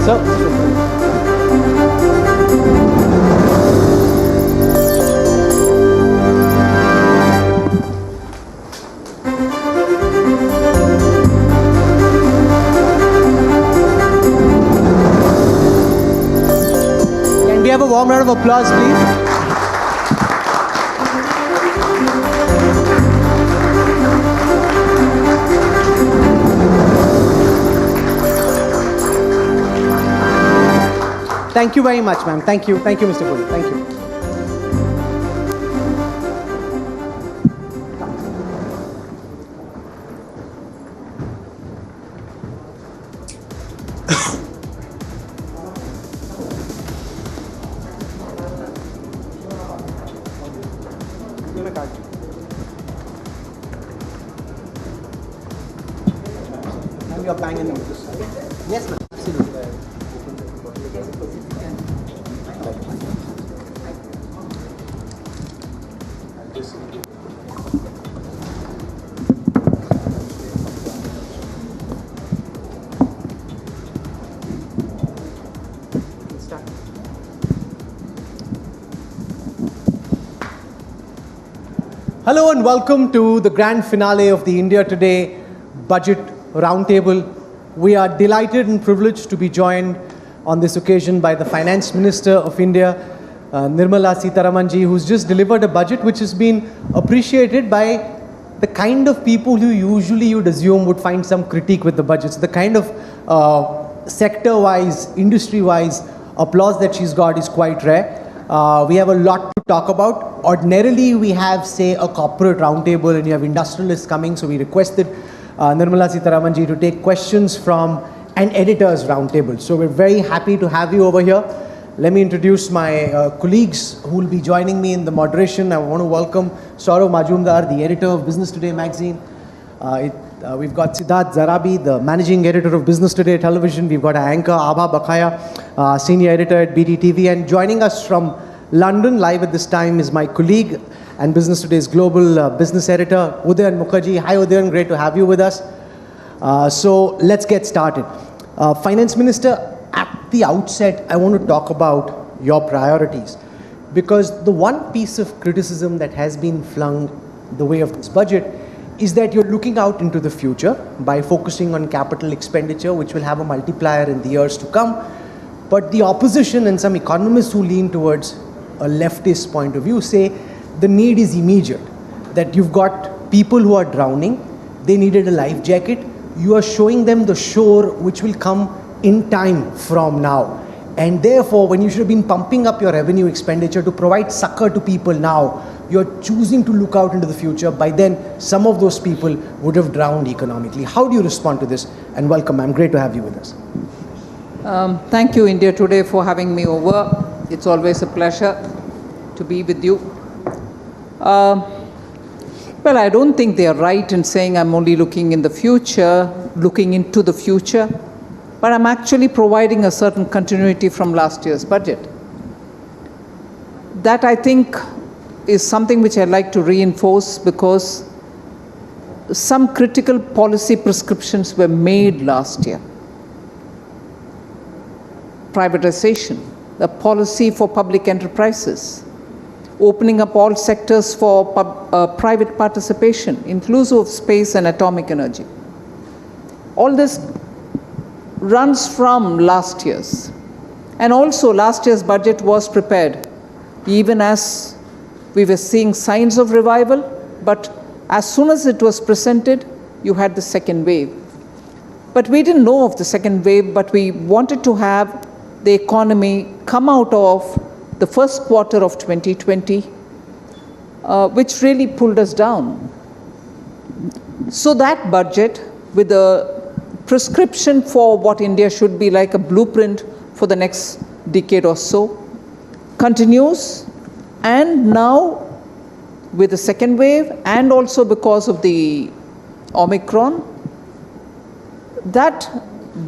Can we have a warm round of applause, please? Thank you very much, ma'am. Thank you, Mr. Puri. Thank you. You're banging on this side. Yes, ma'am. Absolutely. Hello and welcome to the grand finale of the India Today Budget Roundtable. We are delighted and privileged to be joined on this occasion by the Finance Minister of India, Nirmala Sitharaman ji, who's just delivered a budget which has been appreciated by the kind of people who usually you'd assume would find some critique with the budgets. The kind of sector-wise, industry-wise applause that she's got is quite rare. We have a lot to talk about. Ordinarily, we have, say, a corporate roundtable and you have industrialists coming, so we requested Nirmala Sitharaman ji to take questions from an editors roundtable. So we're very happy to have you over here. Let me introduce my colleagues who will be joining me in the moderation. I want to welcome Saurav Majumdar, the editor of Business Today magazine. We've got Siddharth Zarabi, the managing editor of Business Today Television. We've got our anchor Abha Bakhaya, senior editor at BDTV. And joining us from London live at this time is my colleague and Business Today's global business editor, Udayan Mukherjee. Hi Udayan, great to have you with us. So let's get started. Finance Minister, at the outset, I want to talk about your priorities, because the one piece of criticism that has been flung the way of this budget is that you're looking out into the future by focusing on capital expenditure, which will have a multiplier in the years to come. But the opposition and some economists who lean towards a leftist point of view say the need is immediate, that you've got people who are drowning, they needed a life jacket, you are showing them the shore which will come in time from now. And therefore, when you should have been pumping up your revenue expenditure to provide succor to people now, you're choosing to look out into the future. By then, some of those people would have drowned economically. How do you respond to this? And welcome, ma'am. Great to have you with us. Thank you, India Today, for having me over. It's always a pleasure to be with you. Well, I don't think they are right in saying I'm only looking in the future, looking into the future, but I'm actually providing a certain continuity from last year's budget. That, I think, is something which I'd like to reinforce, because some critical policy prescriptions were made last year. Privatization, the policy for public enterprises, opening up all sectors for private participation, inclusive of space and atomic energy. All this runs from last year's. And also last year's budget was prepared even as we were seeing signs of revival, but as soon as it was presented, you had the second wave. But we didn't know of the second wave, but we wanted to have the economy come out of the first quarter of 2020, which really pulled us down. So that budget, with a prescription for what India should be like, a blueprint for the next decade or so, continues. And now, with the second wave, and also because of the Omicron, that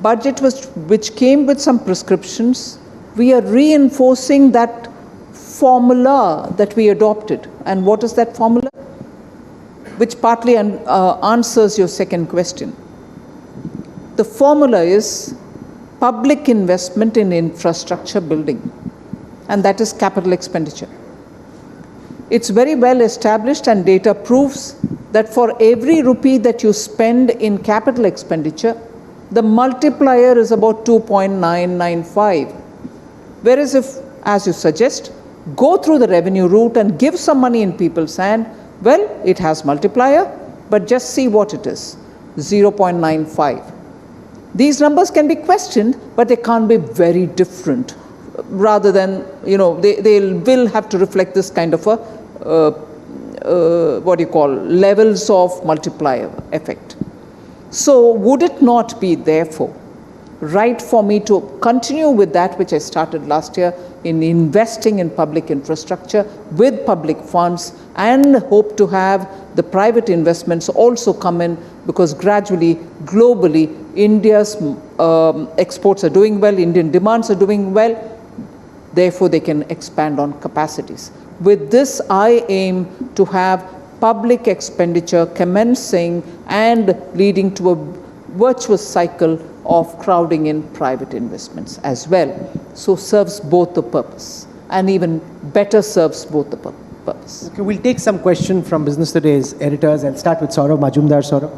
budget which came with some prescriptions, we are reinforcing that formula that we adopted. And what is that formula? Which partly answers your second question. The formula is public investment in infrastructure building, and that is capital expenditure. It's very well established, and data proves that for every rupee that you spend in capital expenditure, the multiplier is about 2.995. Whereas if, as you suggest, go through the revenue route and give some money in people's hand, well, it has multiplier, but just see what it is, 0.95. These numbers can be questioned, but they can't be very different. Rather than, they will have to reflect this kind of a, levels of multiplier effect. So would it not be, therefore, right for me to continue with that which I started last year in investing in public infrastructure with public funds, and hope to have the private investments also come in, because gradually, globally, India's exports are doing well, Indian demands are doing well, therefore they can expand on capacities. With this, I aim to have public expenditure commencing and leading to a virtuous cycle of crowding in private investments as well. So serves both the purpose, and even better serves both the purpose. Okay, we'll take some question from Business Today's editors. I'll start with Saurabh Majumdar. Saurabh.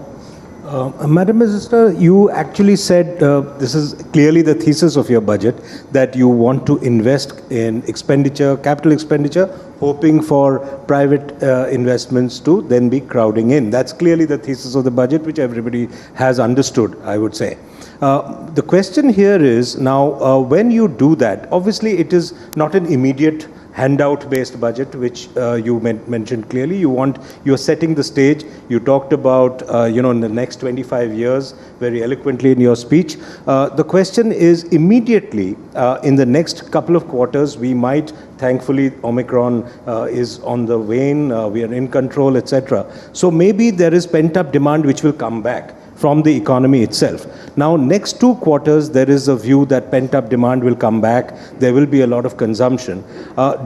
Madam Minister, you actually said, this is clearly the thesis of your budget, that you want to invest in expenditure, capital expenditure, hoping for private investments to then be crowding in. That's clearly the thesis of the budget, which everybody has understood, I would say. The question here is, now, when you do that, obviously it is not an immediate handout-based budget, which you mentioned clearly. You're setting the stage. You talked about, in the next 25 years, very eloquently in your speech. The question is, immediately, in the next couple of quarters, we might, thankfully, Omicron is on the wane, we are in control, etc. So maybe there is pent-up demand which will come back from the economy itself. Now, next 2 quarters, there is a view that pent-up demand will come back. There will be a lot of consumption.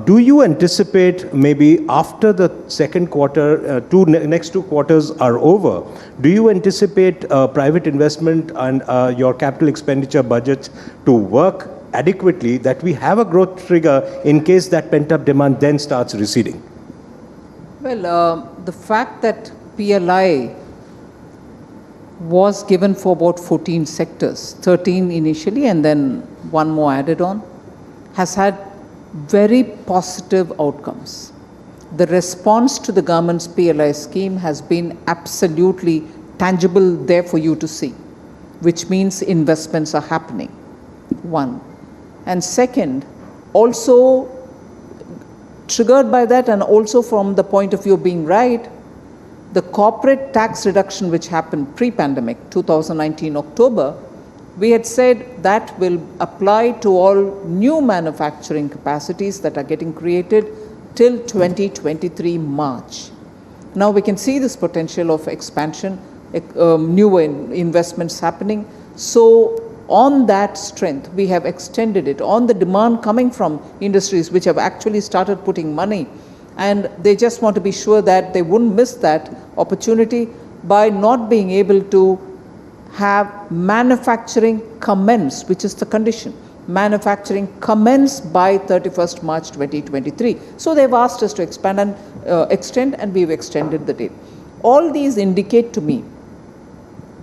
Do you anticipate maybe after the second quarter, next 2 quarters are over, do you anticipate private investment and your capital expenditure budgets to work adequately, that we have a growth trigger in case that pent-up demand then starts receding? Well, the fact that PLI was given for about 14 sectors, 13 initially and then one more added on, has had very positive outcomes. The response to the government's PLI scheme has been absolutely tangible there for you to see, which means investments are happening, one. And second, also triggered by that, and also from the point of view of being right, the corporate tax reduction which happened pre-pandemic, 2019 October, we had said that will apply to all new manufacturing capacities that are getting created till 2023 March. Now we can see this potential of expansion, new investments happening. So on that strength, we have extended it on the demand coming from industries which have actually started putting money, and they just want to be sure that they wouldn't miss that opportunity by not being able to have manufacturing commence, which is the condition. Manufacturing commence by 31st March 2023. So they've asked us to expand and extend, and we've extended the date. All these indicate to me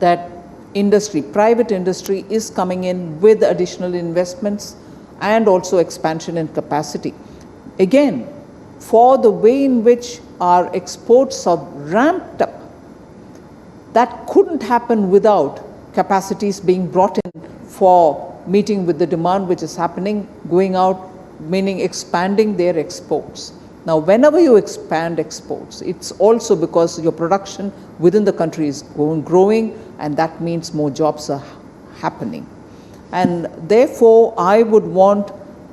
that industry, private industry, is coming in with additional investments and also expansion in capacity. Again, for the way in which our exports have ramped up, that couldn't happen without capacities being brought in for meeting with the demand which is happening, going out, meaning expanding their exports. Now, whenever you expand exports, it's also because your production within the country is growing, and that means more jobs are happening. And therefore, I would want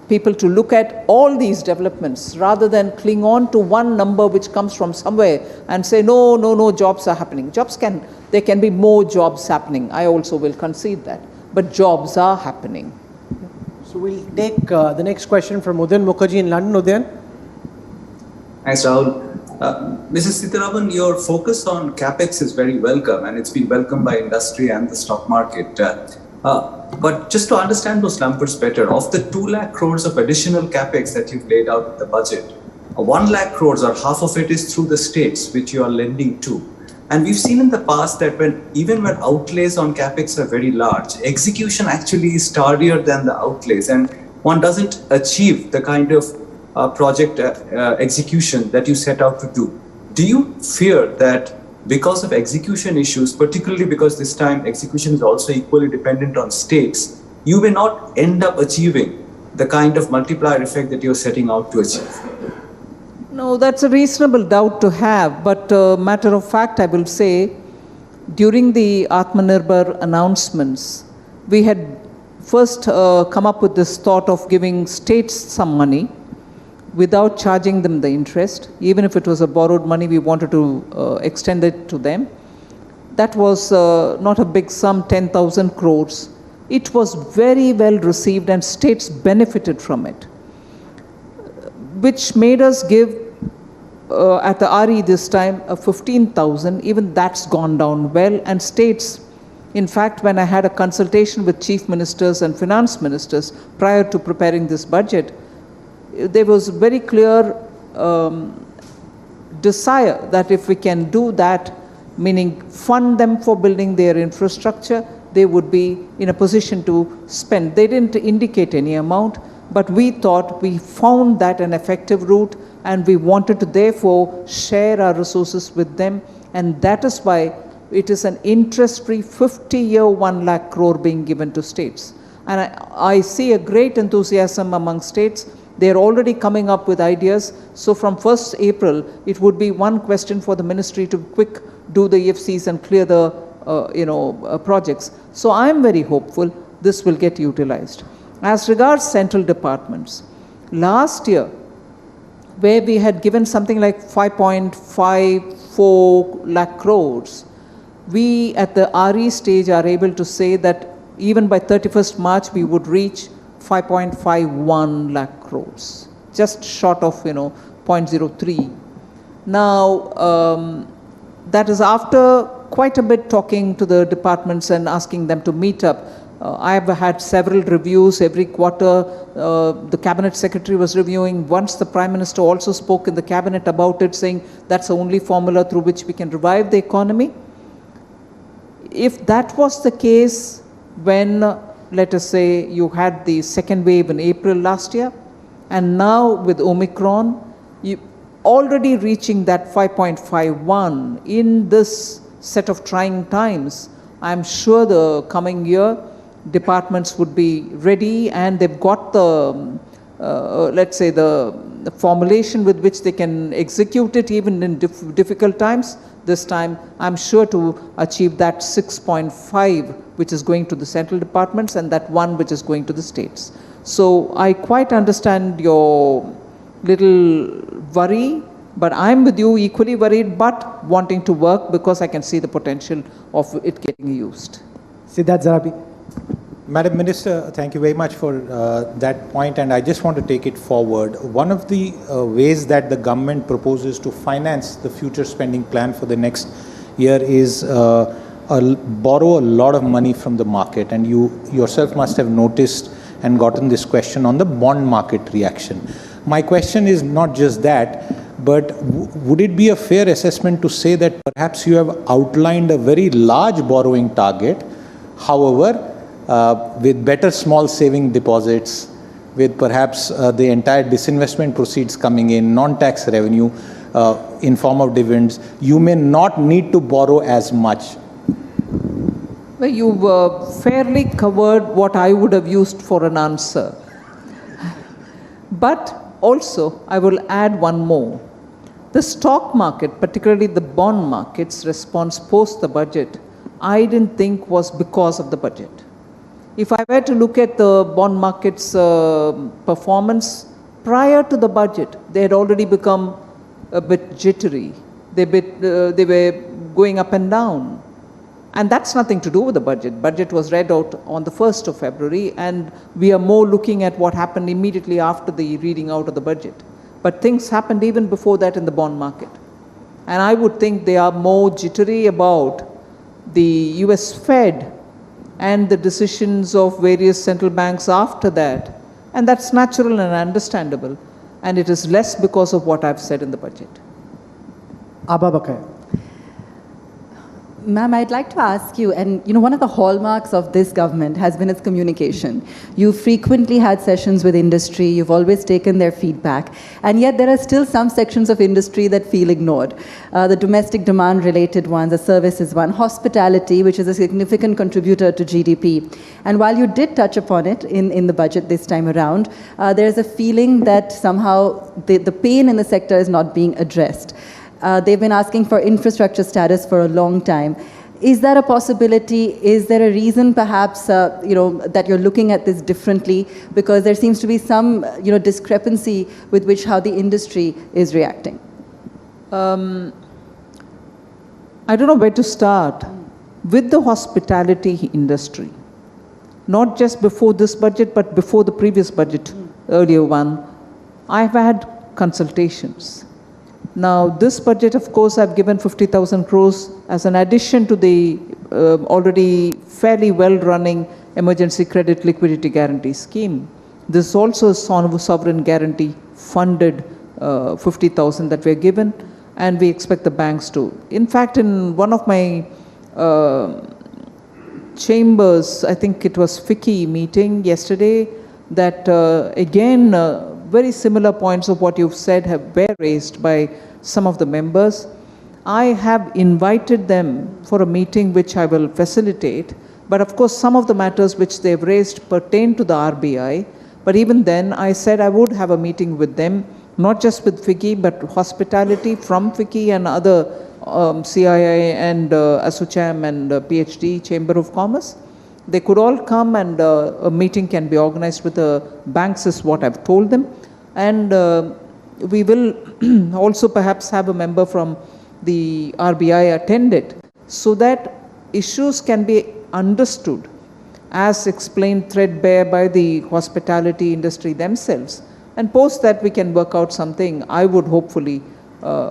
people to look at all these developments rather than cling on to one number which comes from somewhere and say, no, jobs are happening. There can be more jobs happening. I also will concede that. But jobs are happening. So we'll take the next question from Udyan Mukherjee in London. Udyan? Thanks, Rahul. Mrs. Sitharaman, your focus on capex is very welcome, and it's been welcomed by industry and the stock market. But just to understand those numbers better, of the 2 lakh crores of additional capex that you've laid out in the budget, 1 lakh crores or half of it is through the states which you are lending to. And we've seen in the past that even when outlays on capex are very large, execution actually is tardier than the outlays, and one doesn't achieve the kind of project execution that you set out to do. Do you fear that because of execution issues, particularly because this time execution is also equally dependent on states, you may not end up achieving the kind of multiplier effect that you're setting out to achieve? No, that's a reasonable doubt to have, but matter of fact, I will say, during the Atmanirbhar announcements, we had first come up with this thought of giving states some money without charging them the interest. Even if it was a borrowed money, we wanted to extend it to them. That was not a big sum, 10,000 crores. It was very well received and states benefited from it, which made us give at the RE this time 15,000. Even that's gone down well, and states, in fact, when I had a consultation with chief ministers and finance ministers prior to preparing this budget, there was very clear desire that if we can do that, meaning fund them for building their infrastructure, they would be in a position to spend. They didn't indicate any amount, but we thought we found that an effective route, and we wanted to therefore share our resources with them, and that is why it is an interest-free 50-year 1 lakh crore being given to states. And I see a great enthusiasm among states. They are already coming up with ideas. So from 1st April, it would be one question for the ministry to quick do the EFCs and clear the projects. So I am very hopeful this will get utilized. As regards central departments, last year, where we had given something like 5.54 lakh crores, we at the RE stage are able to say that even by 31st March, we would reach 5.51 lakh crores, just short of 0.03. Now, that is after quite a bit talking to the departments and asking them to meet up. I have had several reviews every quarter. The cabinet secretary was reviewing. Once the prime minister also spoke in the cabinet about it, saying that's the only formula through which we can revive the economy. If that was the case when, let us say, you had the second wave in April last year, and now with Omicron, you already reaching that 5.51 in this set of trying times, I'm sure the coming year departments would be ready, and they've got the, let's say, the formulation with which they can execute it even in difficult times. This time, I'm sure to achieve that 6.5, which is going to the central departments, and that 1 which is going to the states. So I quite understand your little worry, but I'm with you, equally worried, but wanting to work because I can see the potential of it getting used. Siddharth Zarabi. Madam Minister, thank you very much for that point, and I just want to take it forward. One of the ways that the government proposes to finance the future spending plan for the next year is borrow a lot of money from the market, and you yourself must have noticed and gotten this question on the bond market reaction. My question is not just that, but would it be a fair assessment to say that perhaps you have outlined a very large borrowing target, however, with better small saving deposits, with perhaps the entire disinvestment proceeds coming in, non-tax revenue in form of dividends, you may not need to borrow as much? Well, you've fairly covered what I would have used for an answer. But also, I will add one more. The stock market, particularly the bond market's response post the budget, I didn't think was because of the budget. If I were to look at the bond market's performance prior to the budget, they had already become a bit jittery. They were going up and down. And that's nothing to do with the budget. Budget was read out on the 1st of February, and we are more looking at what happened immediately after the reading out of the budget. But things happened even before that in the bond market. And I would think they are more jittery about the US Fed and the decisions of various central banks after that. And that's natural and understandable. And it is less because of what I've said in the budget. Abba Bakaya. Ma'am, I'd like to ask you, and one of the hallmarks of this government has been its communication. You've frequently had sessions with industry, you've always taken their feedback, and yet there are still some sections of industry that feel ignored. The domestic demand related ones, the services one, hospitality, which is a significant contributor to GDP. And while you did touch upon it in the budget this time around, there's a feeling that somehow the pain in the sector is not being addressed. They've been asking for infrastructure status for a long time. Is that a possibility? Is there a reason perhaps that you're looking at this differently? Because there seems to be some discrepancy with which how the industry is reacting. I don't know where to start. With the hospitality industry, not just before this budget, but before the previous budget, earlier one, I've had consultations. Now, this budget, of course, I've given 50,000 crores as an addition to the already fairly well-running emergency credit liquidity guarantee scheme. This is also a sovereign guarantee funded 50,000 that we're given, and we expect the banks to. In fact, in one of my chambers, I think it was FICCI meeting yesterday, that again, very similar points of what you've said were raised by some of the members. I have invited them for a meeting which I will facilitate, but of course some of the matters which they've raised pertain to the RBI, but even then I said I would have a meeting with them, not just with FICCI, but hospitality from FICCI and other CII and ASSOCHAM and PhD Chamber of Commerce. They could all come, and a meeting can be organized with the banks is what I've told them. And we will also perhaps have a member from the RBI attend it, so that issues can be understood as explained threadbare by the hospitality industry themselves. And post that we can work out something. I would hopefully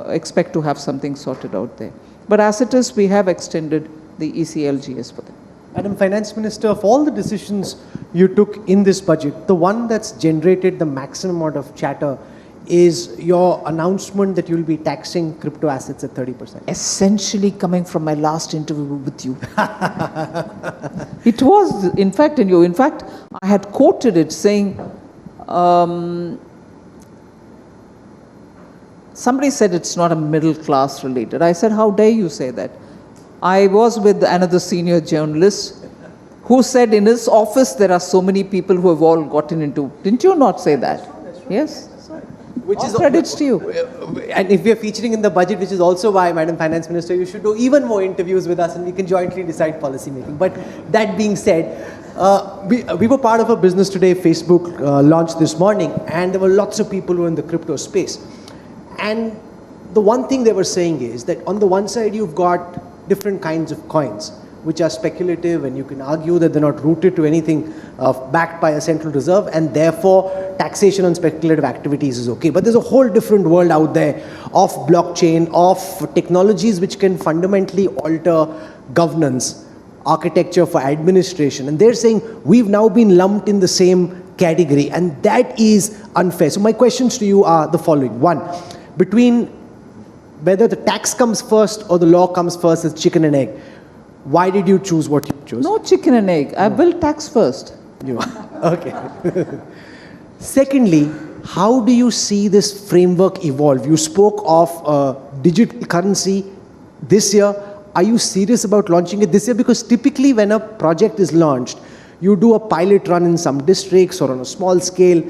expect to have something sorted out there. But as it is, we have extended the ECLGS for them. Madam Finance Minister, of all the decisions you took in this budget, the one that's generated the maximum amount of chatter is your announcement that you'll be taxing crypto assets at 30%. Essentially coming from my last interview with you. It was, in fact, I had quoted it saying, somebody said it's not a middle class related. I said, how dare you say that? I was with another senior journalist who said in his office there are so many people who have all gotten into. Didn't you not say that? Yes. Which all is credits to you. And if we are featuring in the budget, which is also why, Madam Finance Minister, you should do even more interviews with us and we can jointly decide policy making. But that being said, we were part of a Business Today Facebook launch this morning, and there were lots of people who were in the crypto space. And the one thing they were saying is that on the one side you've got different kinds of coins which are speculative, and you can argue that they're not rooted to anything backed by a central reserve, and therefore taxation on speculative activities is okay. But there's a whole different world out there of blockchain, of technologies which can fundamentally alter governance, architecture for administration, and they're saying we've now been lumped in the same category, and that is unfair. So my questions to you are the following. One, between whether the tax comes first or the law comes first, as chicken and egg, why did you choose what you chose? No chicken and egg. I will tax first. Okay. Secondly, how do you see this framework evolve? You spoke of digital currency this year. Are you serious about launching it this year? Because typically when a project is launched, you do a pilot run in some districts or on a small scale.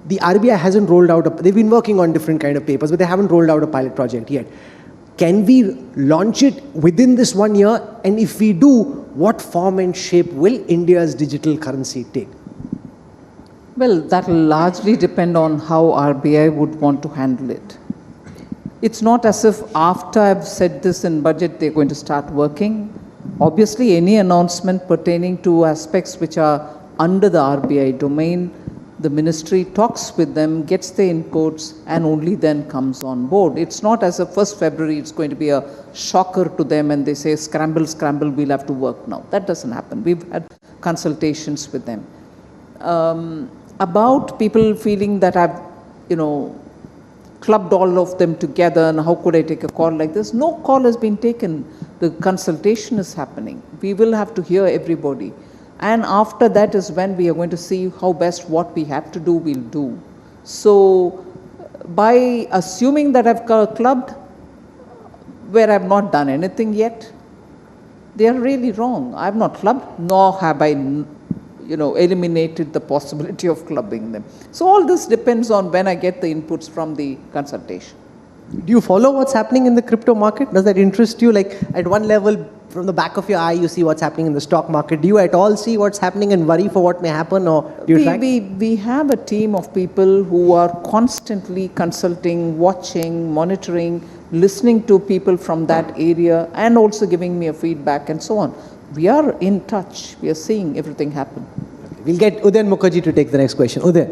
The RBI hasn't rolled out, they've been working on different kind of papers, but they haven't rolled out a pilot project yet. Can we launch it within this 1 year? And if we do, what form and shape will India's digital currency take? Well, that will largely depend on how RBI would want to handle it. It's not as if after I've said this in budget, they're going to start working. Obviously, any announcement pertaining to aspects which are under the RBI domain The ministry talks with them, gets their inputs, and only then comes on board. It's not as of 1st February, it's going to be a shocker to them and they say, scramble, scramble, we'll have to work now. That doesn't happen. We've had consultations with them. About people feeling that I've, clubbed all of them together and how could I take a call like this? No call has been taken. The consultation is happening. We will have to hear everybody. And after that is when we are going to see how best what we have to do, we'll do. So by assuming that I've clubbed where I've not done anything yet, they are really wrong. I've not clubbed, nor have I eliminated the possibility of clubbing them. So all this depends on when I get the inputs from the consultation. Do you follow what's happening in the crypto market? Does that interest you? Like at one level, from the back of your eye, you see what's happening in the stock market. Do you at all see what's happening and worry for what may happen, or do you track? We have a team of people who are constantly consulting, watching, monitoring, listening to people from that area and also giving me a feedback and so on. We are in touch. We are seeing everything happen. We'll get Uday Mukherjee to take the next question. Uday.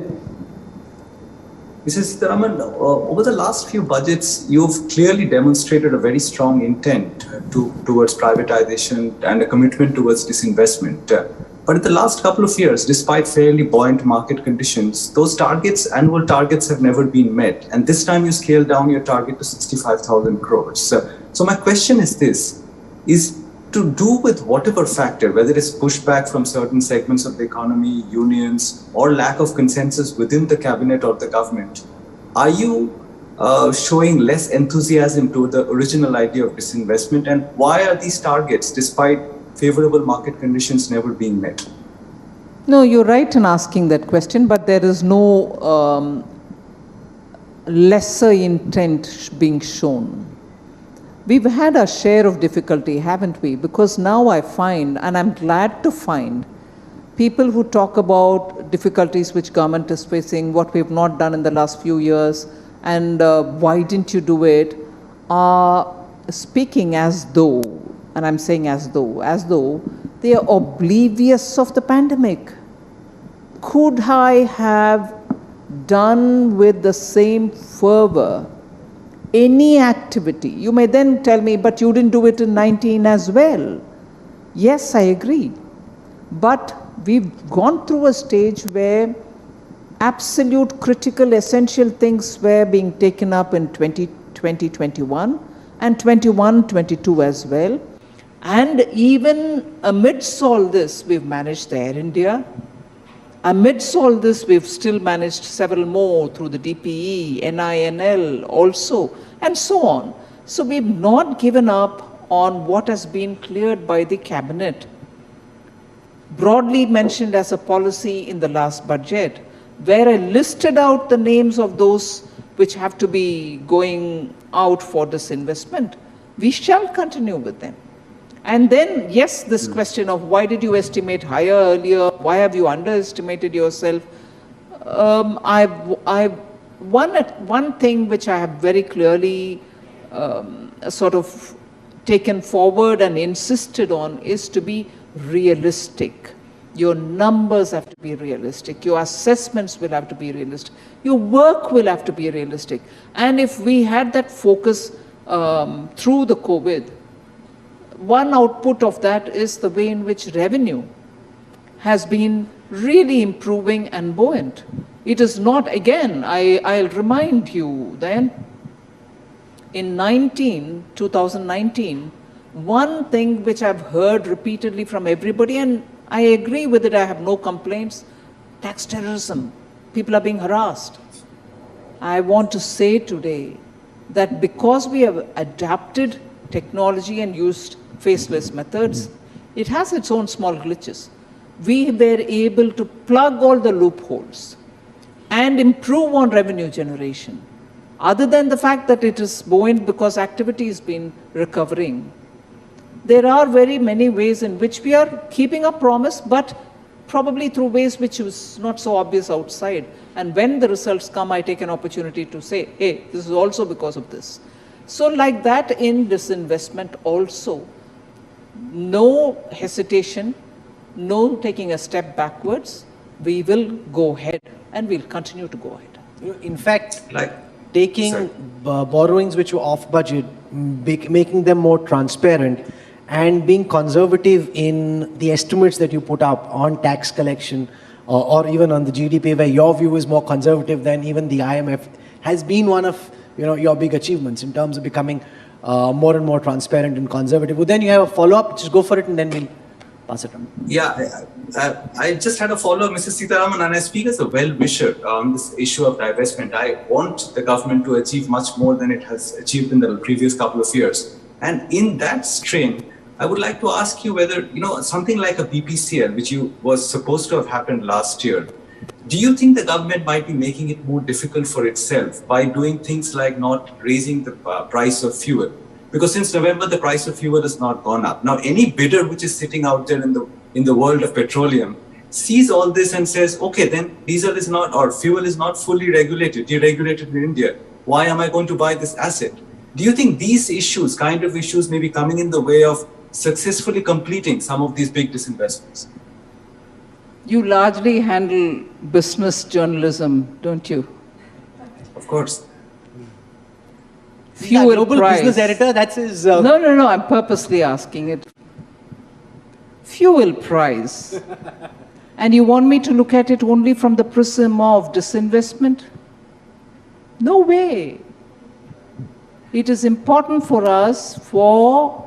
Mrs. Sitharaman, over the last few budgets, you've clearly demonstrated a very strong intent towards privatization and a commitment towards disinvestment. But in the last couple of years, despite fairly buoyant market conditions, those targets, annual targets, have never been met. And this time you scaled down your target to 65,000 crores. So my question is this, is to do with whatever factor, whether it's pushback from certain segments of the economy, unions, or lack of consensus within the cabinet or the government, are you showing less enthusiasm to the original idea of disinvestment? And why are these targets, despite favorable market conditions, never being met? No, you're right in asking that question, but there is no lesser intent being shown. We've had our share of difficulty, haven't we? Because now I find, and I'm glad to find, people who talk about difficulties which government is facing, what we've not done in the last few years, and why didn't you do it, are speaking as though, and I'm saying as though they are oblivious of the pandemic. Could I have done with the same fervor any activity? You may then tell me, but you didn't do it in 19 as well. Yes, I agree. But we've gone through a stage where absolute critical essential things were being taken up in 2020, 21 and 21, 22 as well. And even amidst all this, we've managed the Air India. Amidst all this, we've still managed several more through the DPE, NINL also, and so on. So we've not given up on what has been cleared by the cabinet, broadly mentioned as a policy in the last budget, where I listed out the names of those which have to be going out for this investment. We shall continue with them. And then, yes, this question of why did you estimate higher earlier? Why have you underestimated yourself? One thing which I have very clearly sort of taken forward and insisted on is to be realistic. Your numbers have to be realistic. Your assessments will have to be realistic. Your work will have to be realistic. And if we had that focus through the COVID, one output of that is the way in which revenue has been really improving and buoyant. It is not, again, I'll remind you then, in 2019, one thing which I've heard repeatedly from everybody, and I agree with it, I have no complaints, tax terrorism. People are being harassed. I want to say today that because we have adapted technology and used faceless methods, it has its own small glitches. We were able to plug all the loopholes and improve on revenue generation. Other than the fact that it is buoyant because activity has been recovering, there are very many ways in which we are keeping a promise, but probably through ways which is not so obvious outside. And when the results come, I take an opportunity to say, hey, this is also because of this. So like that in disinvestment also, no hesitation, no taking a step backwards, we will go ahead and we'll continue to go ahead. In fact, Like, taking Sorry. borrowings which were off budget, making them more transparent, and being conservative in the estimates that you put up on tax collection or even on the GDP, where your view is more conservative than even the IMF, has been one of your big achievements in terms of becoming more and more transparent and conservative. Well, then you have a follow-up. Just go for it, and then we'll pass it on. Yeah, I just had a follow-up, Mrs. Sitaraman, and I speak as a well-wisher on this issue of divestment. I want the government to achieve much more than it has achieved in the previous couple of years. And in that strain, I would like to ask you whether, something like a BPCL, which was supposed to have happened last year, do you think the government might be making it more difficult for itself by doing things like not raising the price of fuel? Because since November, the price of fuel has not gone up. Now, any bidder which is sitting out there in the world of petroleum sees all this and says, okay, then diesel is not, or fuel is not fully regulated, deregulated in India. Why am I going to buy this asset? Do you think these issues, kind of issues, may be coming in the way of successfully completing some of these big disinvestments? You largely handle business journalism, don't you? Of course. Fuel global price. business editor, that's his... No, I'm purposely asking it. Fuel price. And you want me to look at it only from the prism of disinvestment? No way. It is important for us for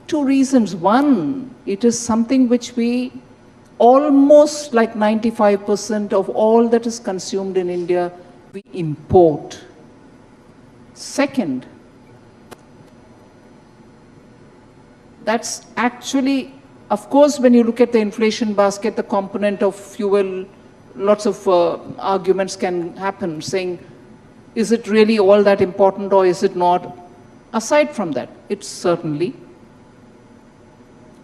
two reasons. One, it is something which we almost like 95% of all that is consumed in India, we import. Second, that's actually, of course, when you look at the inflation basket, the component of fuel, lots of arguments can happen saying, is it really all that important or is it not? Aside from that, it certainly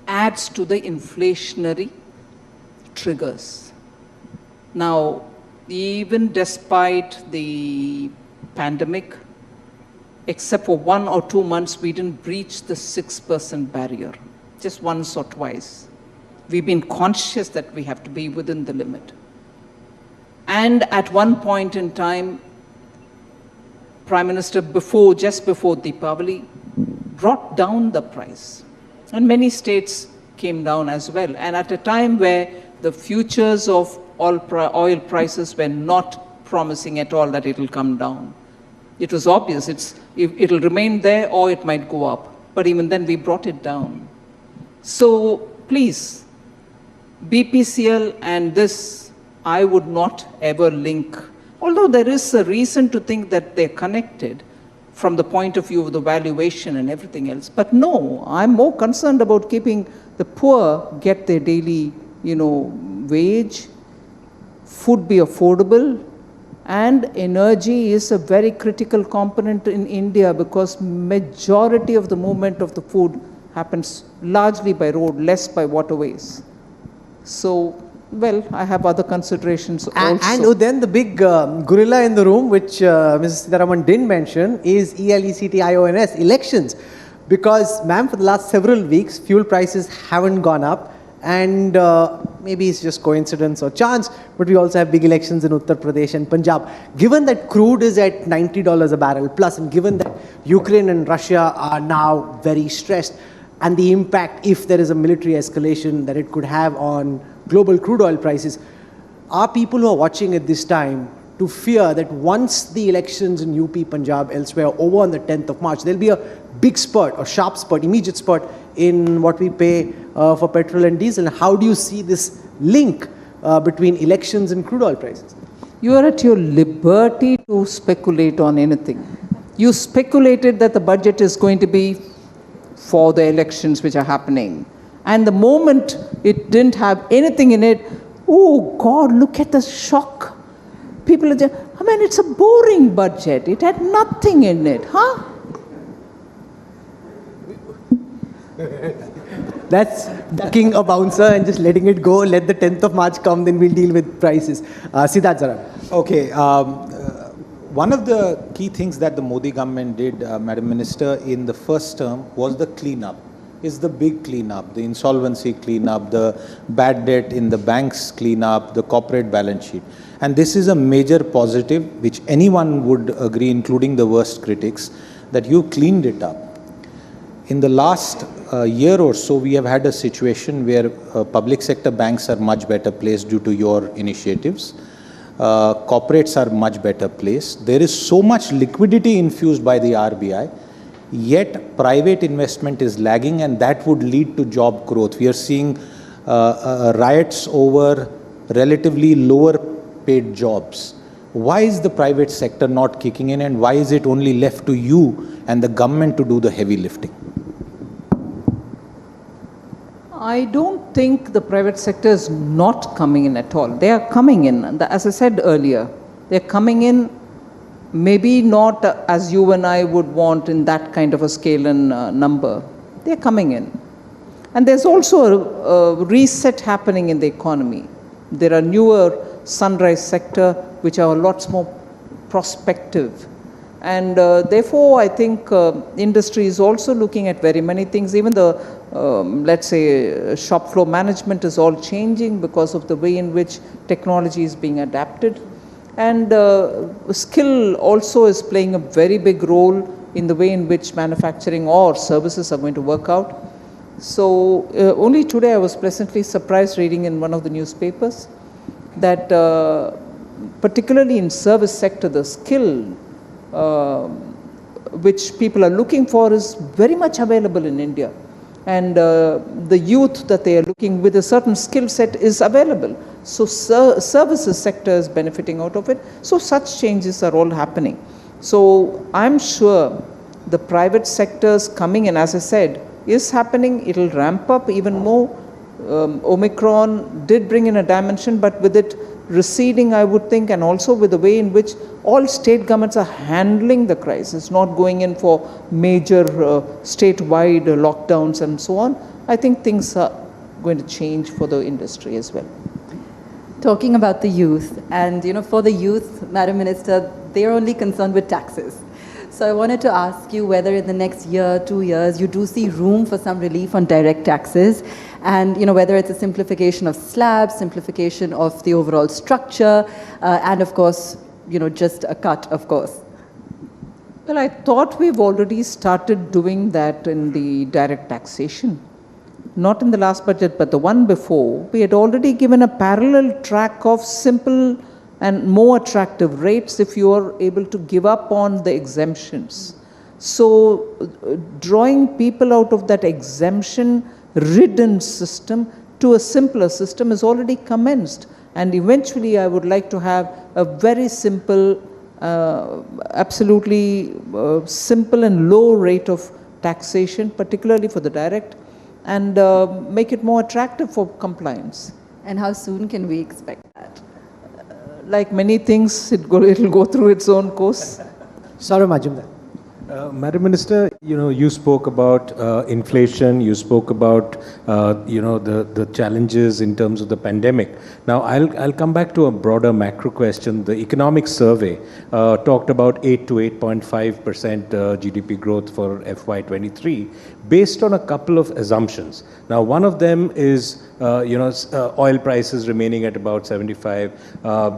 adds to the inflationary triggers. Now, even despite the pandemic, except for 1 or 2 months, we didn't breach the 6% barrier, just once or twice. We've been conscious that we have to be within the limit. And at one point in time, Prime Minister, just before Deepavali, brought down the price. And many states came down as well. And at a time where the futures of oil prices were not promising at all that it will come down. It was obvious it'll remain there or it might go up. But even then we brought it down. So please, BPCL and this, I would not ever link. Although there is a reason to think that they're connected from the point of view of the valuation and everything else. But no, I'm more concerned about keeping the poor get their daily, wage, food be affordable, and energy is a very critical component in India because majority of the movement of the food happens largely by road, less by waterways. So, well, I have other considerations also. And then the big gorilla in the room, which Mrs. Sitaraman didn't mention, is ELECTIONS, elections. Because, ma'am, for the last several weeks, fuel prices haven't gone up. And maybe it's just coincidence or chance, but we also have big elections in Uttar Pradesh and Punjab. Given that crude is at $90 a barrel plus, and given that Ukraine and Russia are now very stressed, and the impact, if there is a military escalation, that it could have on global crude oil prices, are people who are watching at this time to fear that once the elections in UP, Punjab, elsewhere are over on the 10th of March, there'll be a big spurt or sharp spurt, immediate spurt in what we pay for petrol and diesel? And how do you see this link between elections and crude oil prices? You are at your liberty to speculate on anything. You speculated that the budget is going to be for the elections which are happening. And the moment it didn't have anything in it, oh God, look at the shock. People are just, it's a boring budget. It had nothing in it, huh? That's ducking a bouncer and just letting it go. Let the 10th of March come, then we'll deal with prices. Siddharth Zara. Okay. One of the key things that the Modi government did, Madam Minister, in the first term was the cleanup. is the big cleanup, the insolvency cleanup, the bad debt in the banks cleanup, the corporate balance sheet. And this is a major positive, which anyone would agree, including the worst critics, that you cleaned it up. In the last year or so, we have had a situation where public sector banks are much better placed due to your initiatives. Corporates are much better placed. There is so much liquidity infused by the RBI, yet private investment is lagging, and that would lead to job growth. We are seeing riots over relatively lower paid jobs. Why is the private sector not kicking in, and why is it only left to you and the government to do the heavy lifting? I don't think the private sector is not coming in at all. They are coming in. As I said earlier, they're coming in, maybe not as you and I would want in that kind of a scale and number. They're coming in. And there's also a reset happening in the economy. There are newer sunrise sector which are lots more prospective. And therefore, I think industry is also looking at very many things. Even the, let's say, shop floor management is all changing because of the way in which technology is being adapted. And skill also is playing a very big role in the way in which manufacturing or services are going to work out. So only today I was pleasantly surprised reading in one of the newspapers that particularly in service sector, the skill which people are looking for is very much available in India. And the youth that they are looking with a certain skill set is available. So services sector is benefiting out of it. So such changes are all happening. So I'm sure the private sectors coming in, as I said, is happening. It will ramp up even more. Omicron did bring in a dimension, but with it receding, I would think, and also with the way in which all state governments are handling the crisis, not going in for major statewide lockdowns and so on, I think things are going to change for the industry as well. Talking about the youth, and for the youth, Madam Minister, they're only concerned with taxes. So I wanted to ask you whether in the next year, 2 years, you do see room for some relief on direct taxes, and whether it's a simplification of slabs, simplification of the overall structure, and of course, just a cut, of course. Well, I thought we've already started doing that in the direct taxation. Not in the last budget, but the one before. We had already given a parallel track of simple and more attractive rates if you are able to give up on the exemptions. So drawing people out of that exemption-ridden system to a simpler system is already commenced. And eventually I would like to have a very simple, absolutely simple and low rate of taxation, particularly for the direct, and make it more attractive for compliance. And how soon can we expect that? Like many things, it'll go through its own course. Saurav Majumdar. Madam Minister, you spoke about inflation, you spoke about, the challenges in terms of the pandemic. Now, I'll come back to a broader macro question. The economic survey talked about 8 to 8.5% GDP growth for FY23 based on a couple of assumptions. Now, one of them is, oil prices remaining at about 75,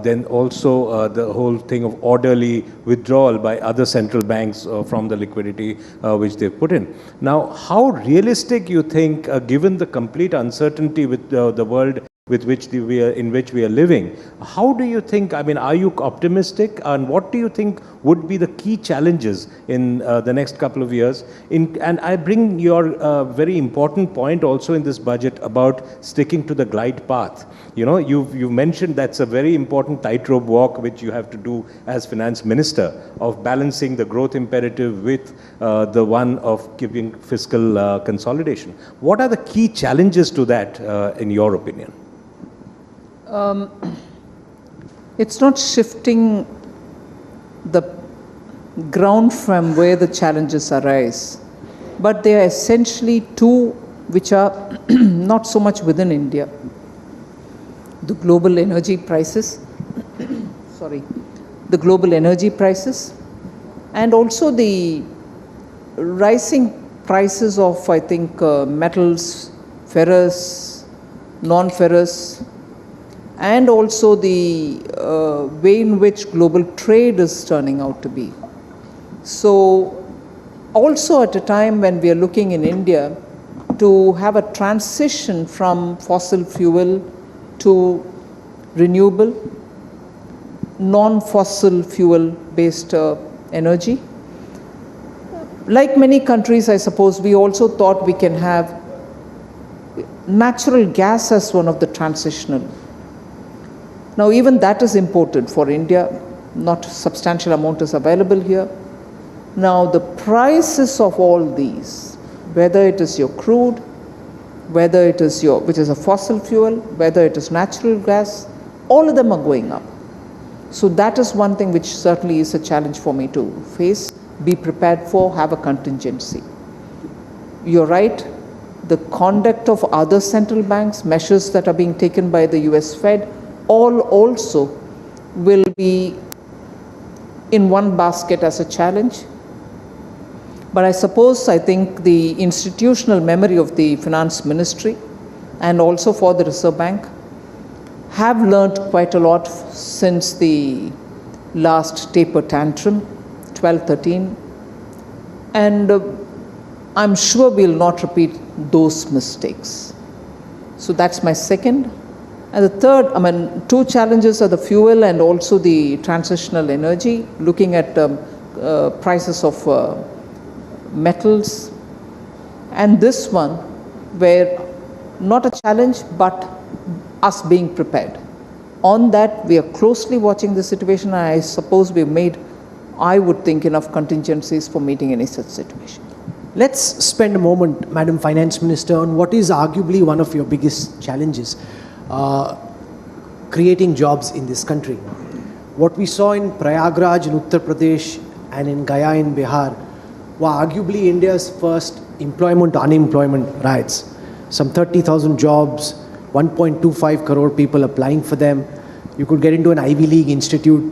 then also the whole thing of orderly withdrawal by other central banks from the liquidity which they've put in. Now, how realistic you think, given the complete uncertainty with the world in which we are living, how do you think, are you optimistic, and what do you think would be the key challenges in the next couple of years? And I bring your very important point also in this budget about sticking to the glide path. You've mentioned that's a very important tightrope walk which you have to do as finance minister, of balancing the growth imperative with the one of giving fiscal consolidation. What are the key challenges to that in your opinion? It's not shifting the ground from where the challenges arise, but they are essentially two which are not so much within India. The global energy prices, the global energy prices, and also the rising prices of, I think, metals, ferrous, non-ferrous, and also the way in which global trade is turning out to be. So also at a time when we are looking in India to have a transition from fossil fuel to renewable, non-fossil fuel based energy. Like many countries, I suppose, we also thought we can have natural gas as one of the transitional. Now even that is imported for India, not substantial amount is available here. Now the prices of all these, whether it is your crude, whether it is your, which is a fossil fuel, whether it is natural gas, all of them are going up. So that is one thing which certainly is a challenge for me to face, be prepared for, have a contingency. You're right, the conduct of other central banks, measures that are being taken by the US Fed, all also will be in one basket as a challenge. But I think the institutional memory of the finance ministry and also for the Reserve Bank have learnt quite a lot since the last taper tantrum, 12-13, and I'm sure we'll not repeat those mistakes. So that's my second. And the third, two challenges are the fuel and also the transitional energy, looking at prices of metals, and this one where not a challenge but us being prepared. On that, we are closely watching the situation, and I suppose we've made, I would think, enough contingencies for meeting any such situation. Let's spend a moment, Madam Finance Minister, on what is arguably one of your biggest challenges, creating jobs in this country. What we saw in Prayagraj in Uttar Pradesh and in Gaya in Bihar were arguably India's first employment-unemployment riots. Some 30,000 jobs, 1.25 crore people applying for them. You could get into an Ivy League institute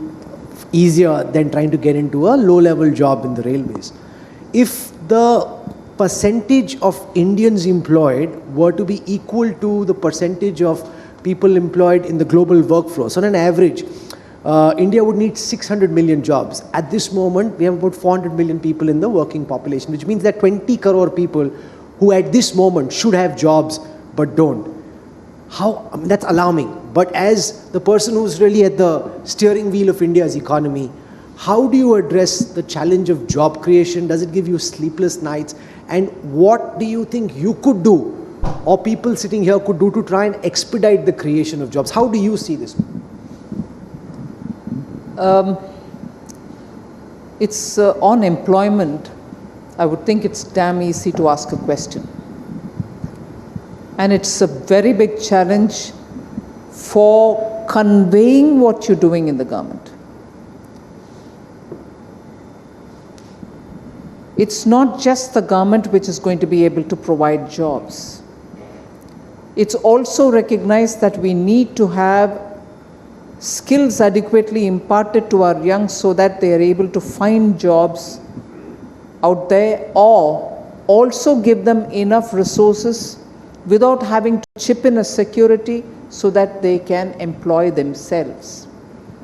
easier than trying to get into a low-level job in the railways. If the percentage of Indians employed were to be equal to the percentage of people employed in the global workforce, on an average, India would need 600 million jobs. At this moment, we have about 400 million people in the working population, which means that 20 crore people who at this moment should have jobs but don't. That's alarming. But as the person who's really at the steering wheel of India's economy, how do you address the challenge of job creation? Does it give you sleepless nights? And what do you think you could do, or people sitting here could do, to try and expedite the creation of jobs? How do you see this? It's on employment, I would think it's damn easy to ask a question. And it's a very big challenge for conveying what you're doing in the government. It's not just the government which is going to be able to provide jobs. It's also recognized that we need to have skills adequately imparted to our young so that they are able to find jobs out there, or also give them enough resources without having to chip in a security so that they can employ themselves.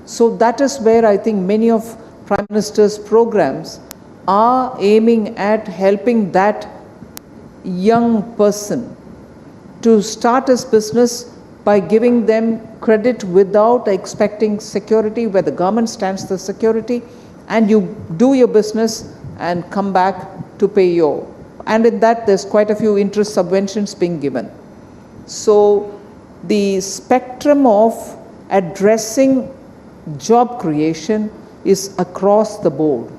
So that is where I think many of Prime Minister's programs are aiming at helping that young person to start his business by giving them credit without expecting security, where the government stands the security, and you do your business and come back to pay your, and in that there's quite a few interest subventions being given. So the spectrum of addressing job creation is across the board.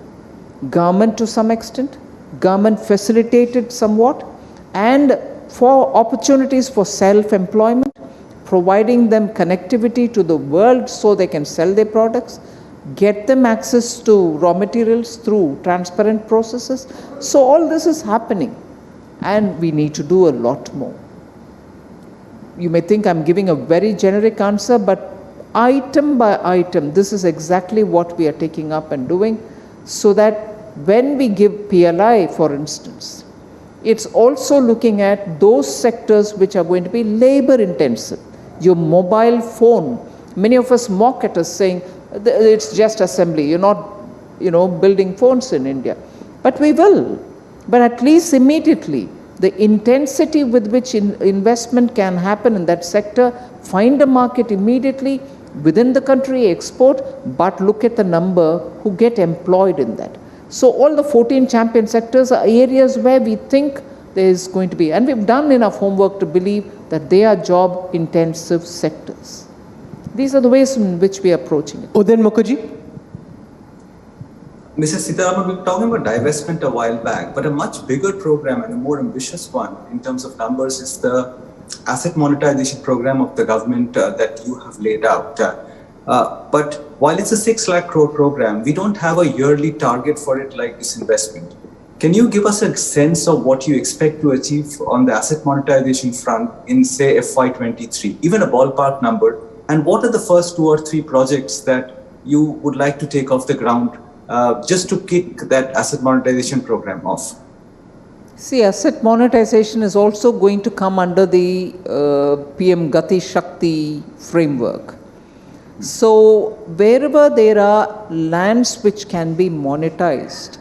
Government to some extent, government facilitated somewhat, and for opportunities for self-employment, providing them connectivity to the world so they can sell their products, get them access to raw materials through transparent processes. So all this is happening, and we need to do a lot more. You may think I'm giving a very generic answer, but item by item, this is exactly what we are taking up and doing, so that when we give PLI, for instance, It's also looking at those sectors which are going to be labor intensive. Your mobile phone, many of us mock at us saying, it's just assembly, you're not, building phones in India. But we will. But at least immediately, the intensity with which investment can happen in that sector, find a market immediately, within the country, export, but look at the number who get employed in that. So all the 14 champion sectors are areas where we think there is going to be, and we've done enough homework to believe that they are job intensive sectors. These are the ways in which we are approaching it. Udayan Mukherjee. Mrs. Sitaraman, we were talking about divestment a while back, but a much bigger program and a more ambitious one in terms of numbers is the asset monetization program of the government that you have laid out. But while it's a 6 lakh crore program, we don't have a yearly target for it like this investment. Can you give us a sense of what you expect to achieve on the asset monetization front in, say, FY23, even a ballpark number? And what are the first 2 or 3 projects that you would like to take off the ground just to kick that asset monetization program off? See, asset monetization is also going to come under the PM Gati Shakti framework. So, wherever there are lands which can be monetized,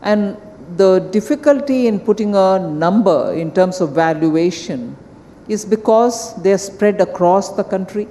and the difficulty in putting a number in terms of valuation is because they are spread across the country.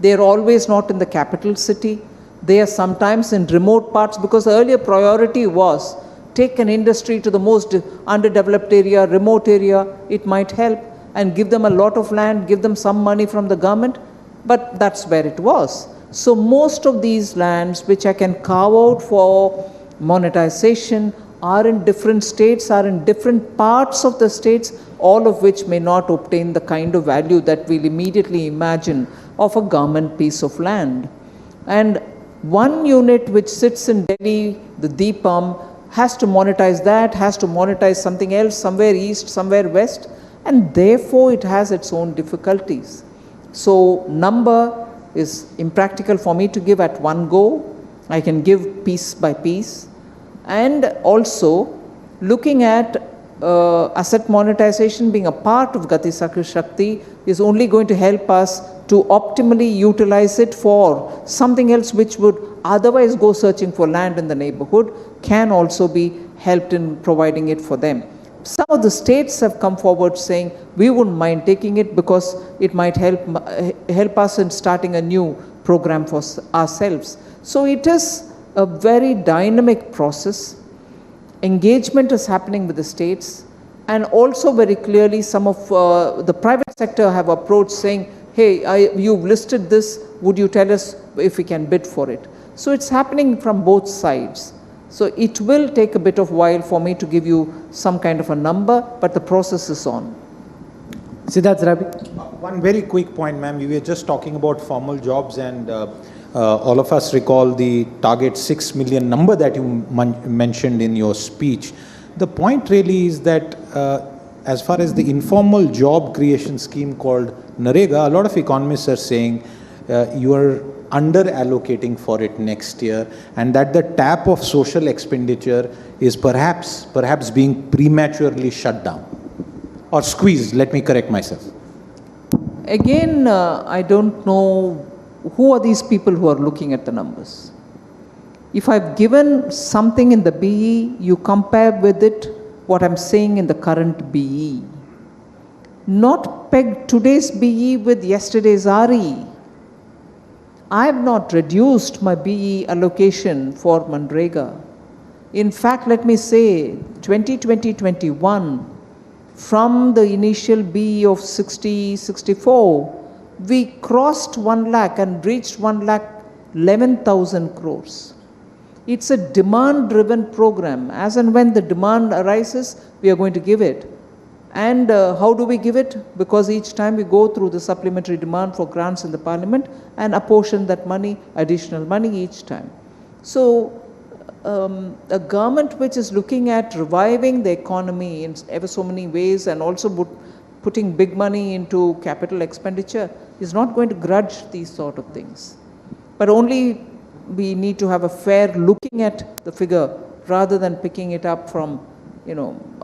They are always not in the capital city. They are sometimes in remote parts, because the earlier priority was take an industry to the most underdeveloped area, remote area, it might help, and give them a lot of land, give them some money from the government, but that's where it was. So most of these lands which I can carve out for monetization are in different states, are in different parts of the states, all of which may not obtain the kind of value that we'll immediately imagine of a government piece of land. And one unit which sits in Delhi, the Deepam, has to monetize that, has to monetize something else, somewhere east, somewhere west, and therefore it has its own difficulties. So number is impractical for me to give at one go. I can give piece by piece. And also looking at asset monetization being a part of Gati Shakti is only going to help us to optimally utilize it for something else which would otherwise go searching for land in the neighborhood, can also be helped in providing it for them. Some of the states have come forward saying we wouldn't mind taking it because it might help us in starting a new program for ourselves. So it is a very dynamic process. Engagement is happening with the states, and also very clearly some of the private sector have approached saying, hey, you've listed this, would you tell us if we can bid for it? So it's happening from both sides. So it will take a bit of while for me to give you some kind of a number, but the process is on. Siddharth Rabi. One very quick point, ma'am. We were just talking about formal jobs, and all of us recall the target 6 million number that you mentioned in your speech. The point really is that as far as the informal job creation scheme called Narega, a lot of economists are saying you are under allocating for it next year, and that the tap of social expenditure is perhaps being prematurely shut down or squeezed. Let me correct myself. Again, I don't know who are these people who are looking at the numbers. If I've given something in the BE, you compare with it what I'm saying in the current BE. Not peg today's BE with yesterday's RE. I have not reduced my BE allocation for Manrega. In fact, let me say 2020-21, from the initial BE of 60-64, we crossed 1 lakh and reached 1,11,000 crores. It's a demand-driven program. As and when the demand arises, we are going to give it. And how do we give it? Because each time we go through the supplementary demand for grants in the parliament and apportion that money, additional money each time. So a government which is looking at reviving the economy in ever so many ways and also putting big money into capital expenditure is not going to grudge these sort of things. But only we need to have a fair looking at the figure rather than picking it up from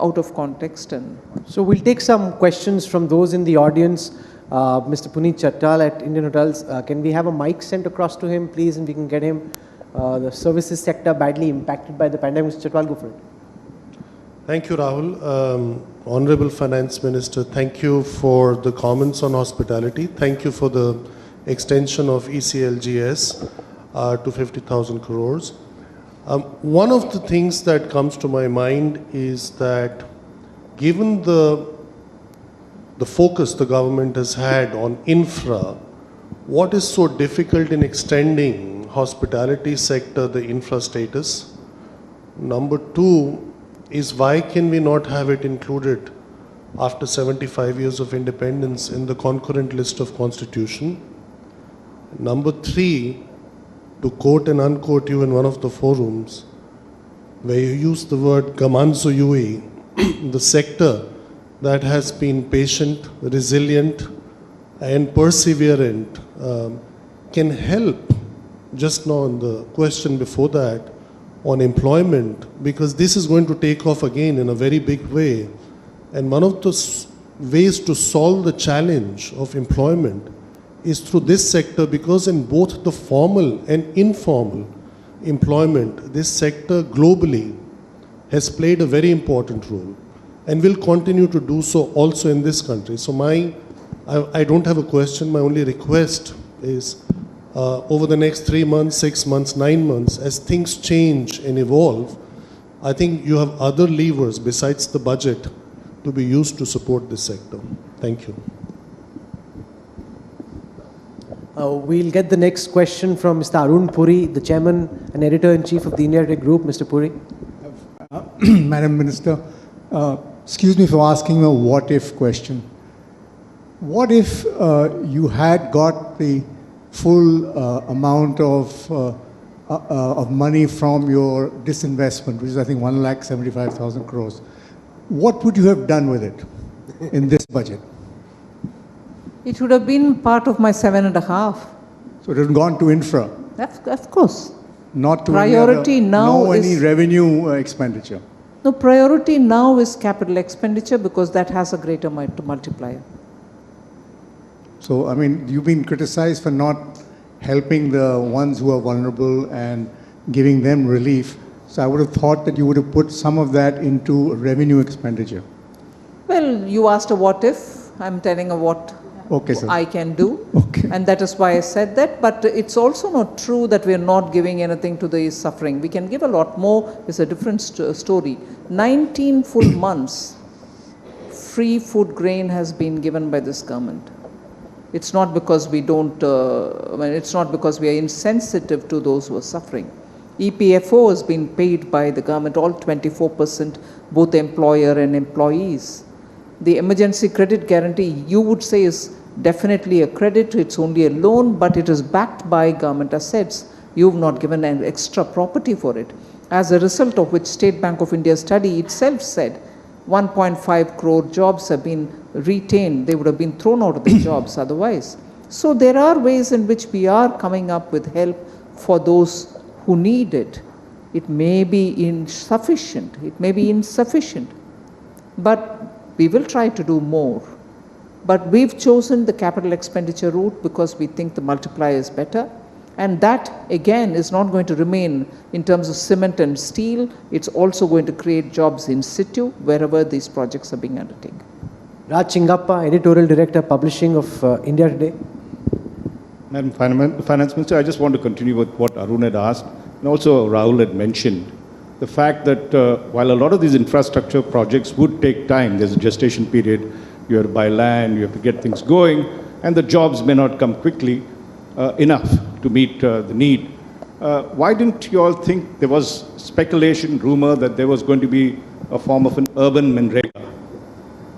out of context. And So we'll take some questions from those in the audience. Mr. Puneet Chattal at Indian Hotels, can we have a mic sent across to him, please, and we can get him the services sector badly impacted by the pandemic? Mr. Chattal, go for it. Thank you, Rahul. Honorable Finance Minister, thank you for the comments on hospitality. Thank you for the extension of ECLGS to 50,000 crores. One of the things that comes to my mind is that given the focus the government has had on infra, what is so difficult in extending hospitality sector the infra status? Number two is why can we not have it included after 75 years of independence in the concurrent list of constitution? Number three, to quote and unquote you in one of the forums, where you use the word Gamanzo Yui, the sector that has been patient, resilient, and perseverant can help. Just now on the question before that on employment, because this is going to take off again in a very big way. And one of the ways to solve the challenge of employment is through this sector, because in both the formal and informal employment, this sector globally has played a very important role and will continue to do so also in this country. So I don't have a question, my only request is over the next 3 months, 6 months, 9 months, as things change and evolve, I think you have other levers besides the budget to be used to support this sector. Thank you. We'll get the next question from Mr. Arun Puri, the Chairman and Editor-in-Chief of the India Today Group. Mr. Puri. Madam Minister, excuse me for asking a what-if question. What if you had got the full amount of money from your disinvestment, which is I think 1,75,000 crores? What would you have done with it in this budget? it would have been part of my 7.5. So it has gone to infra, Of course. not to Priority any other, now no is- any revenue expenditure. No, priority now is capital expenditure because that has a greater multiplier. So, I mean, you've been criticized for not helping the ones who are vulnerable and giving them relief. So I would have thought that you would have put some of that into revenue expenditure. Well, you asked a what if, I'm telling a what Okay, sir. I can do. Okay. And that is why I said that. But it's also not true that we are not giving anything to the suffering. We can give a lot more. It's a different story. 19 full months, free food grain has been given by this government. It's not because we don't, it's not because we are insensitive to those who are suffering. EPFO has been paid by the government, all 24%, both employer and employees. The emergency credit guarantee, you would say, is definitely a credit. It's only a loan, but it is backed by government assets. You've not given an extra property for it. As a result of which State Bank of India study itself said 1.5 crore jobs have been retained. They would have been thrown out of the jobs otherwise. So there are ways in which we are coming up with help for those who need it. It may be insufficient. It may be insufficient. But we will try to do more. But we've chosen the capital expenditure route because we think the multiplier is better. And that, again, is not going to remain in terms of cement and steel. It's also going to create jobs in situ wherever these projects are being undertaken. Raj Chingappa, Editorial Director, Publishing of India Today. Madam Finance Minister, I just want to continue with what Arun had asked, and also Rahul had mentioned. The fact that while a lot of these infrastructure projects would take time, there's a gestation period, you have to buy land, you have to get things going, and the jobs may not come quickly enough to meet the need. Why didn't you all think there was speculation, rumor that there was going to be a form of an urban Manrega?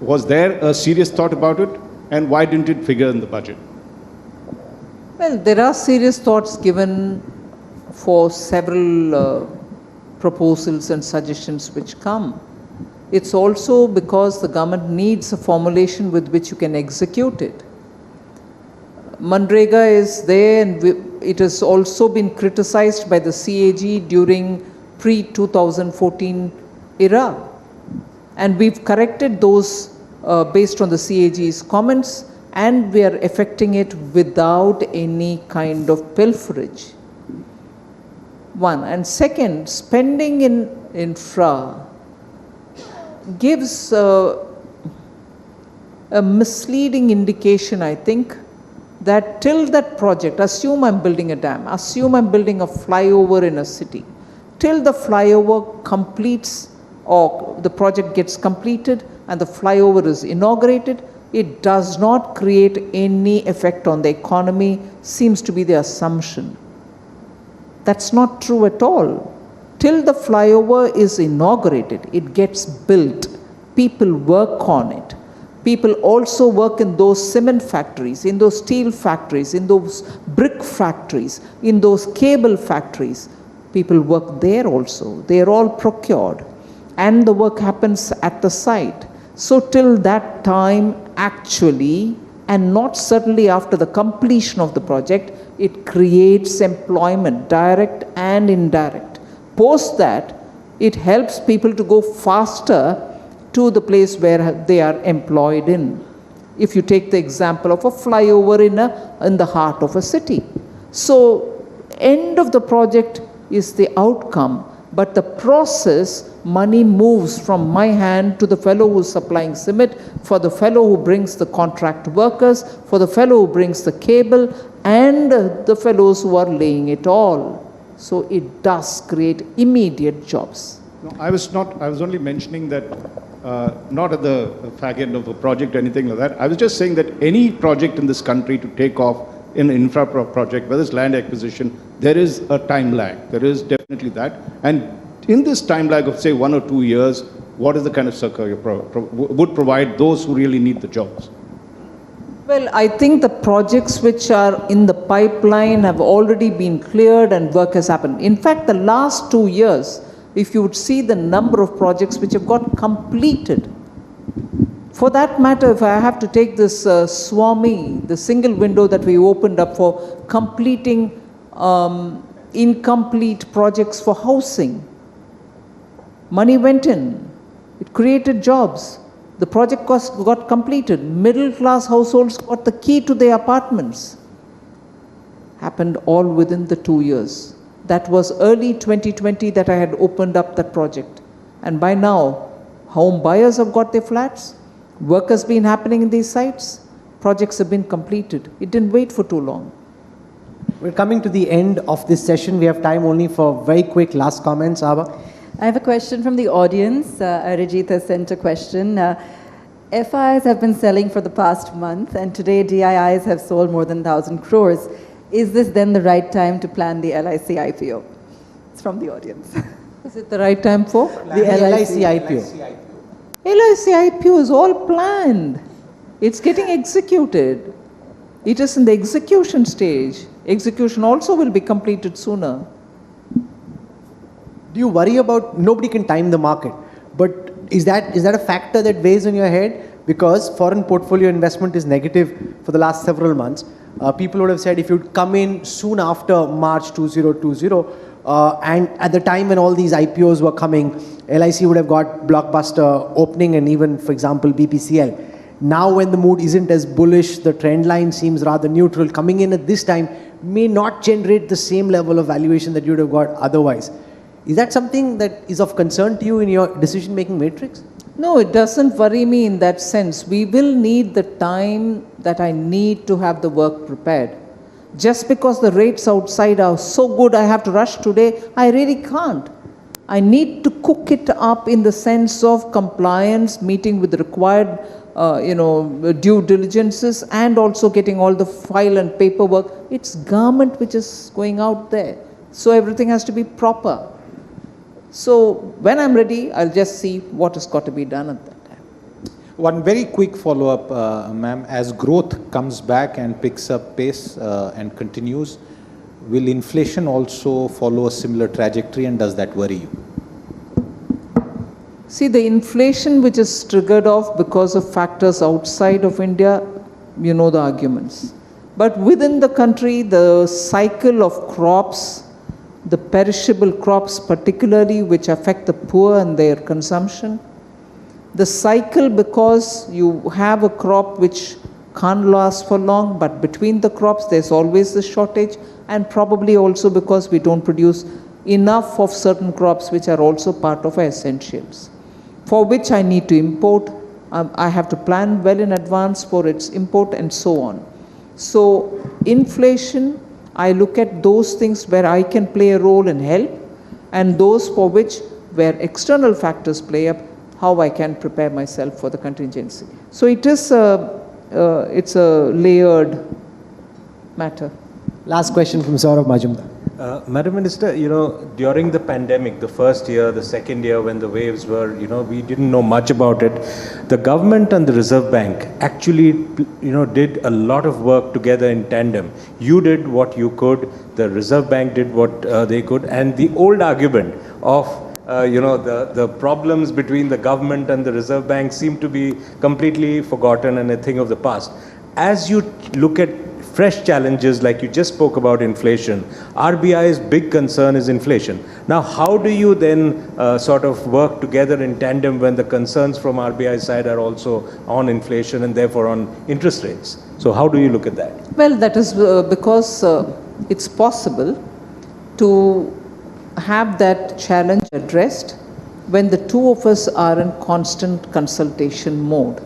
Was there a serious thought about it, and why didn't it figure in the budget? Well, there are serious thoughts given for several proposals and suggestions which come. It's also because the government needs a formulation with which you can execute it. Manrega is there, and it has also been criticized by the CAG during pre-2014 era. And we've corrected those based on the CAG's comments, and we are effecting it without any kind of pilferage. One. And second, spending in infra gives a misleading indication, I think, that till that project, assume I'm building a dam, assume I'm building a flyover in a city, till the flyover completes or the project gets completed and the flyover is inaugurated, it does not create any effect on the economy, seems to be the assumption. That's not true at all. Till the flyover is inaugurated, it gets built, people work on it. People also work in those cement factories, in those steel factories, in those brick factories, in those cable factories. People work there also. They are all procured. And the work happens at the site. So till that time, actually, and not certainly after the completion of the project, it creates employment, direct and indirect. Post that, it helps people to go faster to the place where they are employed in. If you take the example of a flyover in the heart of a city. So, end of the project is the outcome, but the process, money moves from my hand to the fellow who's supplying cement, for the fellow who brings the contract workers, for the fellow who brings the cable, and the fellows who are laying it all. So it does create immediate jobs. No, I was only mentioning that, not at the fag end of a project or anything like that. I was just saying that any project in this country to take off in an infra project, whether it's land acquisition, there is a time lag. There is definitely that. And in this time lag of, say, 1 or 2 years, what is the kind of circle you would provide those who really need the jobs? Well, I think the projects which are in the pipeline have already been cleared and work has happened. In fact, the last 2 years, if you would see the number of projects which have got completed. For that matter, if I have to take this Swami, the single window that we opened up for completing incomplete projects for housing, money went in, it created jobs, the project got completed, middle class households got the key to their apartments. Happened all within the 2 years. That was early 2020 that I had opened up that project. And by now, home buyers have got their flats, work has been happening in these sites, projects have been completed. It didn't wait for too long. We're coming to the end of this session. We have time only for very quick last comments. Abha? I have a question from the audience. Arijit has sent a question. FIs have been selling for the past month, and today DIIs have sold more than 1,000 crores. Is this then the right time to plan the LIC IPO? It's from the audience. Is it the right time for? The LIC IPO. LIC IPO is all planned. It's getting executed. It is in the execution stage. Execution also will be completed sooner. Do you worry about, nobody can time the market, but is that a factor that weighs on your head? Because foreign portfolio investment is negative for the last several months. People would have said if you'd come in soon after March 2020, and at the time when all these IPOs were coming, LIC would have got blockbuster opening and even, for example, BPCL. Now when the mood isn't as bullish, the trend line seems rather neutral. Coming in at this time may not generate the same level of valuation that you would have got otherwise. Is that something that is of concern to you in your decision-making matrix? No, it doesn't worry me in that sense. We will need the time that I need to have the work prepared. Just because the rates outside are so good I have to rush today, I really can't. I need to cook it up in the sense of compliance, meeting with the required due diligences, and also getting all the file and paperwork. It's government which is going out there. So everything has to be proper. So when I'm ready, I'll just see what has got to be done at that time. One very quick follow-up, ma'am. As growth comes back and picks up pace and continues, will inflation also follow a similar trajectory, and does that worry you? See, the inflation which is triggered off because of factors outside of India, you know the arguments. But within the country, the cycle of crops, the perishable crops particularly, which affect the poor and their consumption, The cycle, because you have a crop which can't last for long, but between the crops there's always the shortage, and probably also because we don't produce enough of certain crops which are also part of our essentials, for which I need to import. I have to plan well in advance for its import and so on. So inflation, I look at those things where I can play a role and help, and those for which where external factors play up, how I can prepare myself for the contingency. So it is it's a layered matter. Last question from Saurabh Majumdar. Madam Minister, during the pandemic, the first year, the second year, when the waves were, we didn't know much about it. The government and the Reserve Bank actually, did a lot of work together in tandem. You did what you could, the Reserve Bank did what they could, and the old argument of the problems between the government and the Reserve Bank seem to be completely forgotten and a thing of the past. As you look at fresh challenges like you just spoke about inflation, RBI's big concern is inflation. Now, how do you then sort of work together in tandem when the concerns from RBI's side are also on inflation and therefore on interest rates? So how do you look at that? Well, that is because it's possible to have that challenge addressed when the two of us are in constant consultation mode.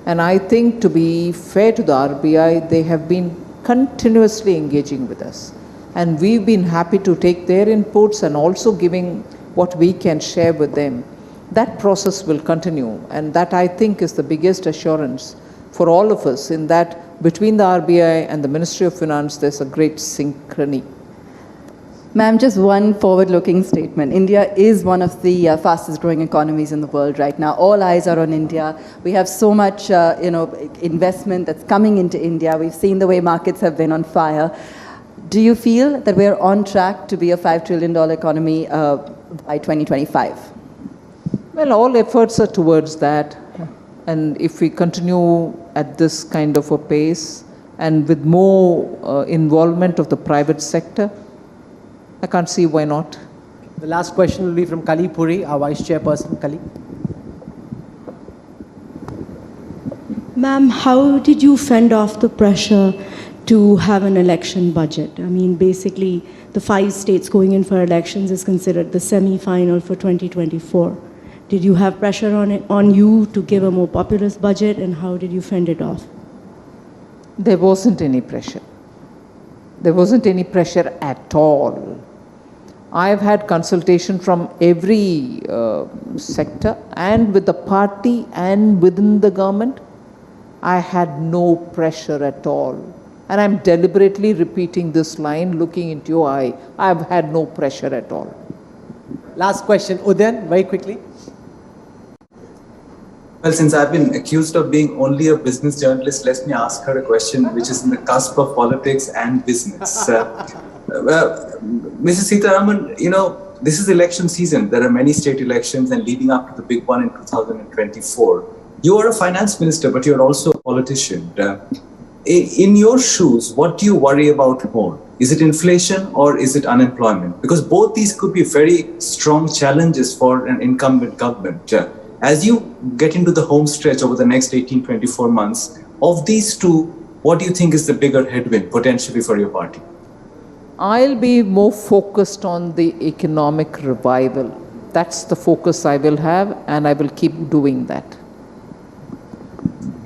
And I think, to be fair to the RBI, they have been continuously engaging with us. And we've been happy to take their inputs and also giving what we can share with them. That process will continue. And that, I think, is the biggest assurance for all of us, in that between the RBI and the Ministry of Finance, there's a great synchrony. Ma'am, just one forward-looking statement. India is one of the fastest-growing economies in the world right now. All eyes are on India. We have so much, investment that's coming into India. We've seen the way markets have been on fire. Do you feel that we're on track to be a $5 trillion economy by 2025? Well, all efforts are towards that. And if we continue at this kind of a pace and with more involvement of the private sector, I can't see why not. The last question will be from Kali Puri, our Vice Chairperson. Kali. Ma'am, how did you fend off the pressure to have an election budget? I mean, basically, the 5 states going in for elections is considered the semi-final for 2024. Did you have pressure on you to give a more populist budget, and how did you fend it off? There wasn't any pressure. There wasn't any pressure at all. I've had consultation from every sector and with the party and within the government. I had no pressure at all. And I'm deliberately repeating this line, looking into your eye. I've had no pressure at all. Last question, Udayan, very quickly. Well, since I've been accused of being only a business journalist, let me ask her a question which is in the cusp of politics and business. Mrs. Sitaraman, this is election season. There are many state elections and leading up to the big one in 2024. You are a finance minister, but you're also a politician. In your shoes, what do you worry about more? Is it inflation or is it unemployment? Because both these could be very strong challenges for an incumbent government. As you get into the home stretch over the next 18-24 months, of these two, what do you think is the bigger headwind potentially for your party? I'll be more focused on the economic revival. That's the focus I will have, and I will keep doing that.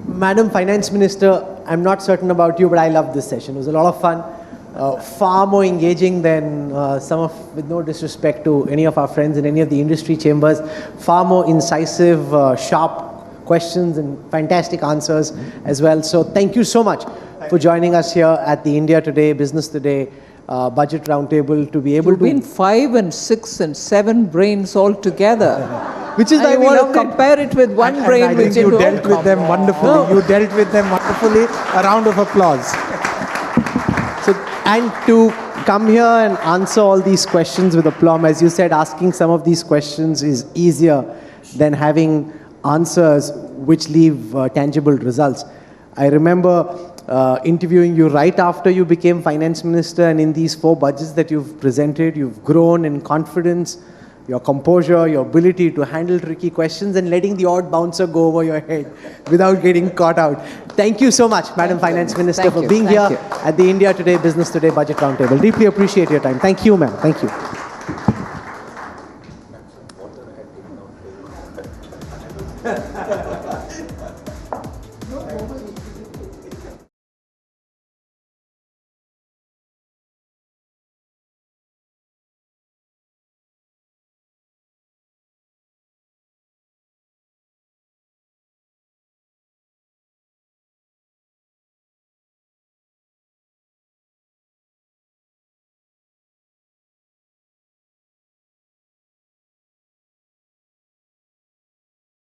Madam Finance Minister, I'm not certain about you, but I loved this session. It was a lot of fun. Far more engaging than with no disrespect to any of our friends in any of the industry chambers, far more incisive, sharp questions and fantastic answers as well. So thank you so much for joining us here at the India Today, Business Today Budget Roundtable to be able You've been 5 and 6 and 7 brains all together. Which is why we want to compare it with one brain. And I think you dealt with them wonderfully. No. You dealt with them wonderfully. A round of applause. So, and to come here and answer all these questions with aplomb, as you said, asking some of these questions is easier than having answers which leave tangible results. I remember interviewing you right after you became finance minister, and in these 4 budgets that you've presented, you've grown in confidence, your composure, your ability to handle tricky questions, and letting the odd bouncer go over your head without getting caught out. Thank you so much, Madam Finance Minister, for being here at the India Today, Business Today Budget Roundtable. Deeply appreciate your time. Thank you, ma'am. Thank you.